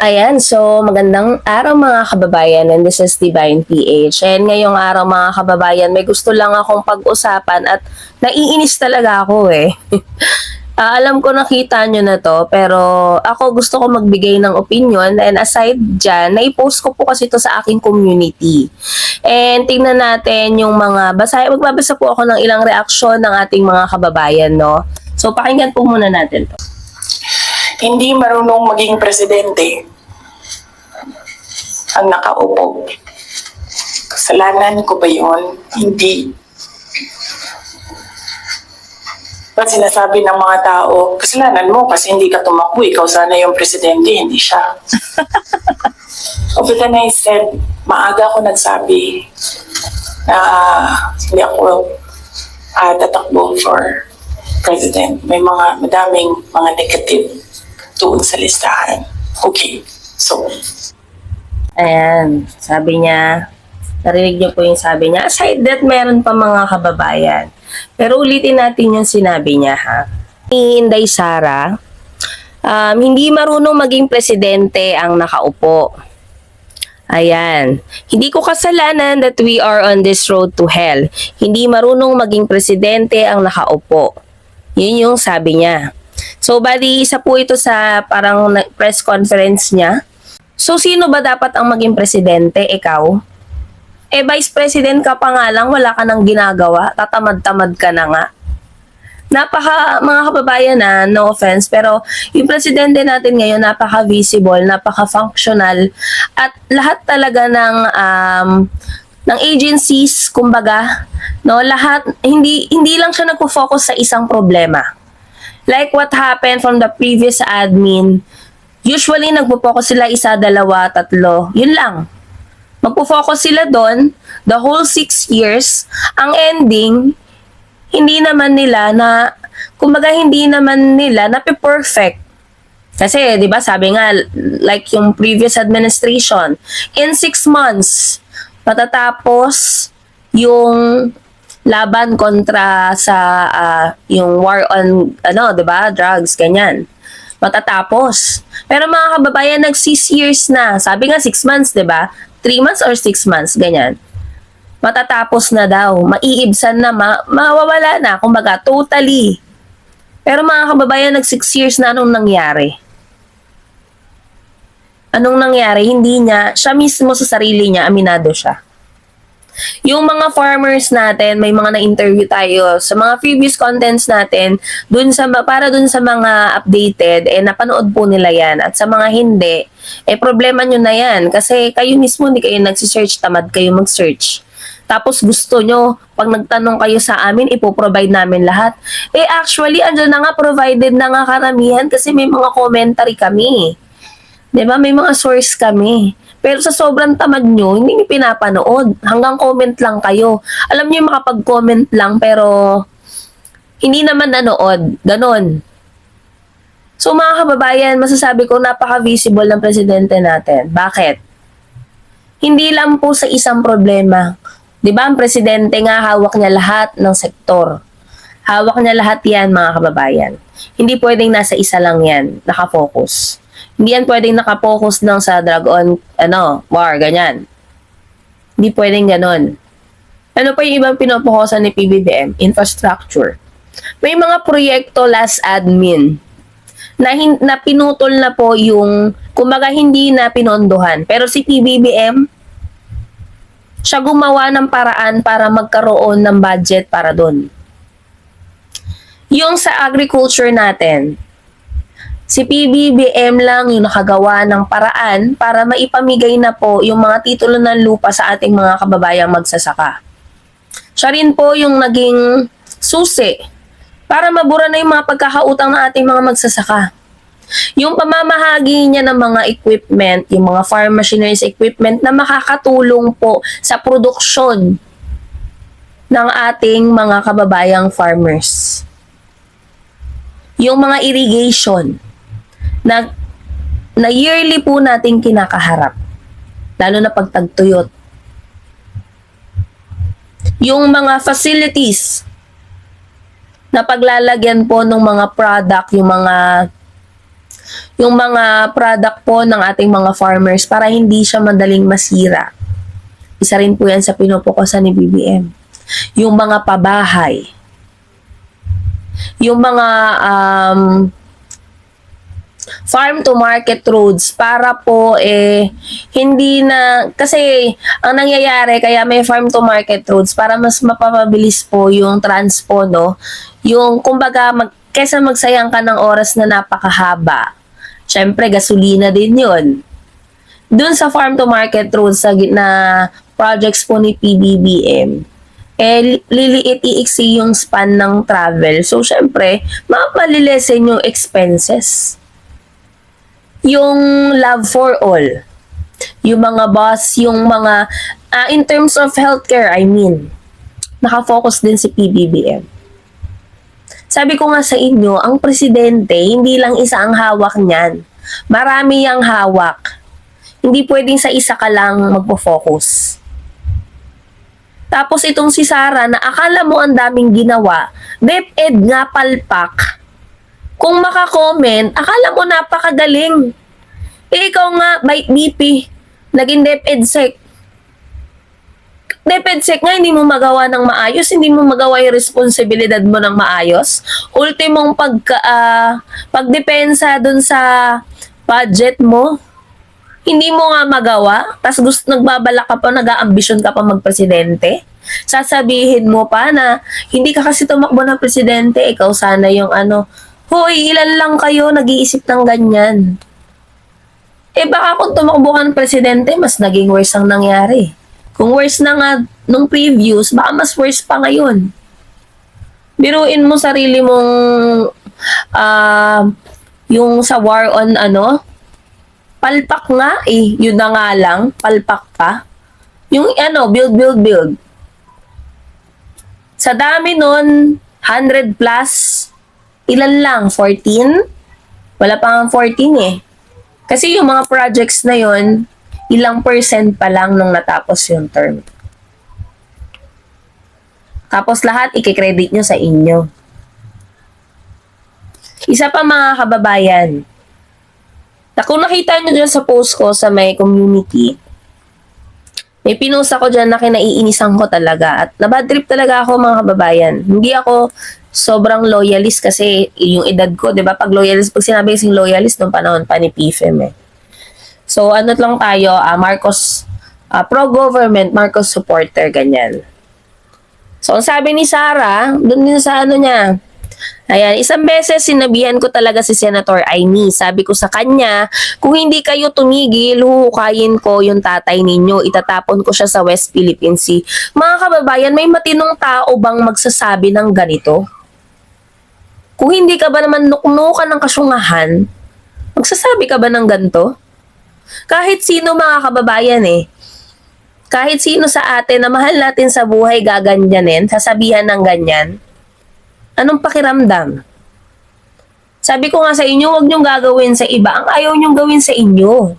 Ayan, so magandang araw mga kababayan, and this is Divine PH. And ngayong araw mga kababayan, may gusto lang akong pag-usapan at naiinis talaga ako eh. Alam ko nakita nyo na to, pero ako gusto ko magbigay ng opinion, and aside dyan, naipost ko po kasi to sa aking community. And tingnan natin yung magbabasa po ako ng ilang reaksyon ng ating mga kababayan, no? So pakinggan po muna natin to. Hindi marunong maging presidente ang nakaupo. Kasalanan ko ba yun? Hindi. Ba't sinasabi ng mga tao, kasalanan mo kasi hindi ka tumakbo, ikaw sana yung presidente, hindi siya. But then I said, maaga ako nagsabi na hindi ako tatakbo for president. May madaming mga negative doon sa listahan. Okay, so. Ayan, sabi niya, narinig niyo po yung sabi niya. Aside that, meron pa mga kababayan. Pero ulitin natin yung sinabi niya ha. Ni Inday Sara, hindi marunong maging presidente ang nakaupo. Ayan, hindi ko kasalanan that we are on this road to hell. Hindi marunong maging presidente ang nakaupo. Yun yung sabi niya. So, bali, isa po ito sa parang press conference niya. So, sino ba dapat ang maging presidente? Ikaw? Vice president ka pa nga lang, wala ka nang ginagawa, tatamad-tamad ka na nga. Mga kababayan na, no offense, pero yung presidente natin ngayon, napaka-visible, napaka-functional, at lahat talaga ng agencies, kumbaga, no, lahat, hindi lang siya nagpo-focus sa isang problema. Like what happened from the previous admin, usually nagpo-focus sila isa, dalawa, tatlo, yun lang. Magpo-focus sila doon, the whole 6 years, ang ending, hindi naman nila na-perfect. Kasi, di ba, sabi nga, like yung previous administration, in 6 months, matatapos yung laban kontra sa yung war on, 'di ba, drugs, ganyan. Matatapos. Pero mga kababayan, 6 years na. Sabi nga 6 months, 'di ba? 3 months or 6 months, ganyan. Matatapos na daw. Maiibsan na, mawawala na, kumbaga, totally. Pero mga kababayan, 6 years na, anong nangyari? Anong nangyari? Hindi niya, siya mismo sa sarili niya, aminado siya. Yung mga farmers natin, may mga na-interview tayo sa mga previous contents natin, para dun sa mga updated, napanood po nila yan. At sa mga hindi, problema nyo na yan. Kasi kayo mismo, hindi kayo nagsisearch, tamad kayo mag-search. Tapos gusto nyo, pag nagtanong kayo sa amin, ipoprovide namin lahat. Actually, andyan na nga, provided na nga karamihan kasi may mga commentary kami. Diba? May mga source kami. Pero sa sobrang tamad nyo, hindi nyo pinapanood. Hanggang comment lang kayo. Alam nyo yung makapag-comment lang, pero hindi naman nanood. Ganon. So mga kababayan, masasabi ko napaka-visible ng presidente natin. Bakit? Hindi lang po sa isang problema. Diba ang presidente nga, hawak niya lahat ng sektor. Hawak niya lahat yan, mga kababayan. Hindi pwedeng nasa isa lang yan, nakafocus. Hindi yan pwedeng nakapokus lang sa drug on, war, ganyan. Hindi pwedeng ganon. Ano pa yung ibang pinopokusan ni PBBM? Infrastructure. May mga proyekto last admin na pinutol na po yung, kumbaga hindi na pinondohan. Pero si PBBM, siya gumawa ng paraan para magkaroon ng budget para doon. Yung sa agriculture natin, si PBBM lang yung nakagawa ng paraan para maipamigay na po yung mga titulo ng lupa sa ating mga kababayang magsasaka. Siya rin po yung naging susi para mabura na yung mga pagkakautang ng ating mga magsasaka. Yung pamamahagi niya ng mga equipment, yung mga farm machineries equipment na makakatulong po sa produksyon ng ating mga kababayang farmers. Yung mga irrigation, na yearly po nating kinakaharap, lalo na pag tagtuyot. Yung mga facilities na paglalagyan po ng mga product, yung mga product po ng ating mga farmers para hindi siya madaling masira. Isa rin po yan sa pinupukusan ni BBM. Yung mga pabahay, yung mga farm to market roads para po hindi na kasi ang nangyayari kaya may farm to market roads para mas mapapabilis po yung transpo, no, yung kumbaga kesa magsayang ka ng oras na napakahaba, syempre gasolina din yun dun sa farm to market roads na projects po ni PBBM, liliit iiksi yung span ng travel. So, syempre, malilesen yung expenses. Yung love for all, yung mga bus, yung mga, in terms of healthcare, I mean, nakafocus din si PBBM. Sabi ko nga sa inyo, ang presidente, hindi lang isa ang hawak niyan. Marami yang hawak. Hindi pwedeng sa isa ka lang magpo-focus. Tapos itong si Sara na akala mo ang daming ginawa, DepEd nga palpak. Kung makakomment, akala mo napakagaling. Ikaw nga, BP, naging DepEd-Sec. DepEd-Sec nga, hindi mo magawa ng maayos, hindi mo magawa yung responsibilidad mo ng maayos. Ultimong pagdepensa dun sa budget mo, hindi mo nga magawa, tapos nagbabala ka pa, nag-aambisyon ka pa magpresidente. Sasabihin mo pa na hindi ka kasi tumakbo ng presidente, ikaw sana yung hoy, ilan lang kayo nag-iisip ng ganyan. Baka kung tumakbo ka ng presidente, mas naging worse ang nangyari. Kung worse na nga nung previous, baka mas worse pa ngayon. Biruin mo sarili mong yung sa war on palpak nga yun na nga lang, palpak pa. Yung build. Sa dami nun, 100 plus, ilan lang, 14? Wala pa nga 14 Kasi yung mga projects na yon, ilang percent pa lang nung natapos yung term. Tapos lahat i-credit nyo sa inyo. Isa pa mga kababayan, na kung nakita nyo dyan sa post ko sa may community, may pinost ako dyan na kinaiinisan ko talaga. At nabadtrip talaga ako mga kababayan. Hindi ako sobrang loyalist kasi yung edad ko, di ba? Pag sinabi kasing loyalist nung panahon pa ni PFM So, lang tayo, Marcos, pro-government, Marcos supporter, ganyan. So, ang sabi ni Sara, dun din sa niya, ayan, isang beses sinabihan ko talaga si Senator Aimee. Sabi ko sa kanya, kung hindi kayo tumigil, huhukayin ko yung tatay ninyo. Itatapon ko siya sa West Philippine Sea. Mga kababayan, may matinong tao bang magsasabi ng ganito? Kung hindi ka ba naman nuknukan ng kasyungahan, magsasabi ka ba ng ganito? Kahit sino mga kababayan kahit sino sa atin na mahal natin sa buhay gaganyanin, sasabihan ng ganyan, anong pakiramdam? Sabi ko nga sa inyo, huwag niyong gagawin sa iba ang ayaw niyong gawin sa inyo.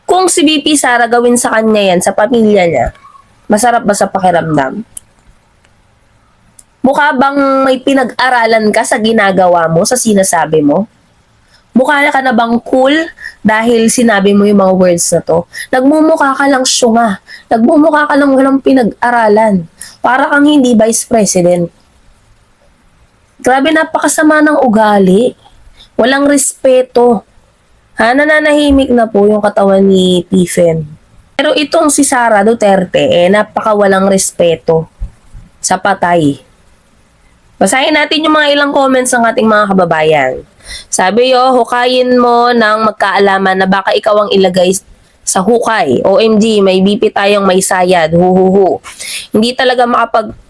Kung si BP Sara gawin sa kanya yan, sa pamilya niya, masarap ba sa pakiramdam? Mukha bang may pinag-aralan ka sa ginagawa mo, sa sinasabi mo? Mukha ka na bang cool dahil sinabi mo yung mga words na to? Nagmumukha ka lang syunga. Nagmumukha ka lang walang pinag-aralan. Para kang hindi vice president. Grabe, napakasama ng ugali. Walang respeto. Nananahimik na po yung katawan ni PFM. Pero itong si Sara Duterte, napaka walang respeto sa patay. Basahin natin yung mga ilang comments ng ating mga kababayan. Sabi hukayin mo ng magkaalaman na baka ikaw ang ilagay sa hukay. OMG, may BP tayong may sayad. Huhuhu. Hindi talaga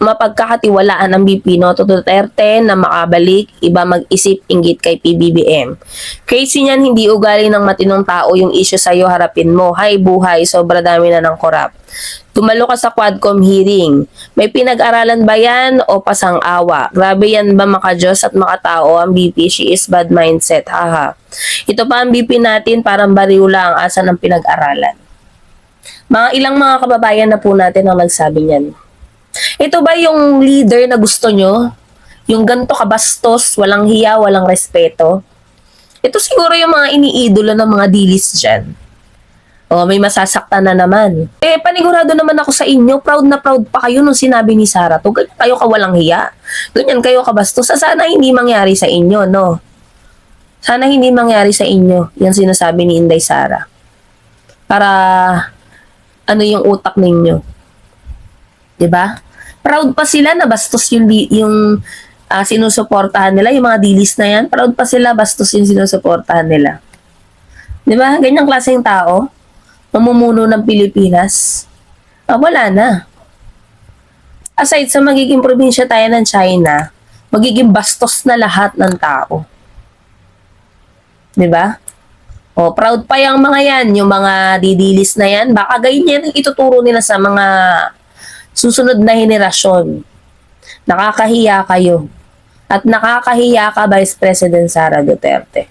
mapagkakatiwalaan ang BP no? Duterte na makabalik, iba mag-isip inggit kay PBBM. Crazy niyan, hindi ugali ng matinong tao yung issue sa'yo, harapin mo. Hay buhay, sobra dami na ng korap. Tumalo ka sa Quadcom hearing. May pinag-aralan ba yan o pasang-awa? Grabe yan ba maka-Diyos at makatao ang BP? She is bad mindset. Haha. Ito pa ang BP natin, parang bariwla ang asa ng pinag-aralan. Mga ilang mga kababayan na po natin ang nagsabi niyan. Ito ba yung leader na gusto nyo? Yung ganto kabastos, walang hiya, walang respeto? Ito siguro yung mga iniidolo ng mga dilis dyan. O, may masasaktan na naman. Eh, panigurado naman ako sa inyo, proud na proud pa kayo nung sinabi ni Sarah to. Ganyan kayo kawalang hiya. Ganyan kayo kabastos. Sana hindi mangyari sa inyo, no? Sana hindi mangyari sa inyo yung sinasabi ni Inday Sara. Para, ano yung utak ninyo. 'Di ba? Proud pa sila na bastos yung sinusuportahan nila, yung mga dilis na yan. Proud pa sila bastos yung sinusuportahan nila. 'Di ba? Ganyang klaseng tao, mamumuno ng Pilipinas. Wala na. Aside sa magiging probinsya tayo ng China, magiging bastos na lahat ng tao. 'Di ba? Proud pa yung mga yan, yung mga didilis na yan. Baka ganyan ang ituturo nila sa mga susunod na henerasyon. Nakakahiya kayo. At nakakahiya ka, Vice President Sara Duterte.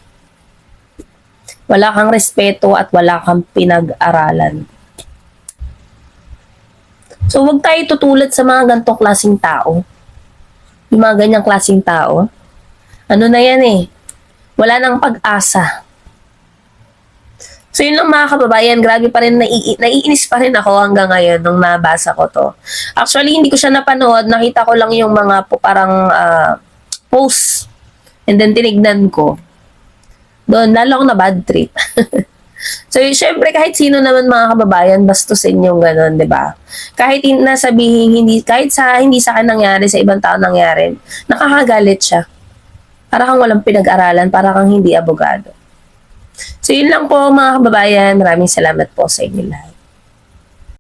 Wala kang respeto at wala kang pinag-aralan. So, huwag tayo tutulad sa mga ganitong klaseng tao. Yung mga ganyang klaseng tao. Ano na yan eh. Wala nang pag-asa. So yun lang mga kababayan, grabe pa rin, naiinis pa rin ako hanggang ngayon nung nabasa ko to. Actually, hindi ko siya napanood, nakita ko lang yung mga parang post. And then tinignan ko. Doon, lalo akong na bad trip. So syempre kahit sino naman mga kababayan, bastusin yung gano'n, di ba? Kahit nasabihin, kahit hindi sa akin nangyari, sa ibang tao nangyari, nakakagalit siya. Para kang walang pinag-aralan, para kang hindi abogado. So yun lang po mga kababayan. Maraming salamat po sa inyo lahat.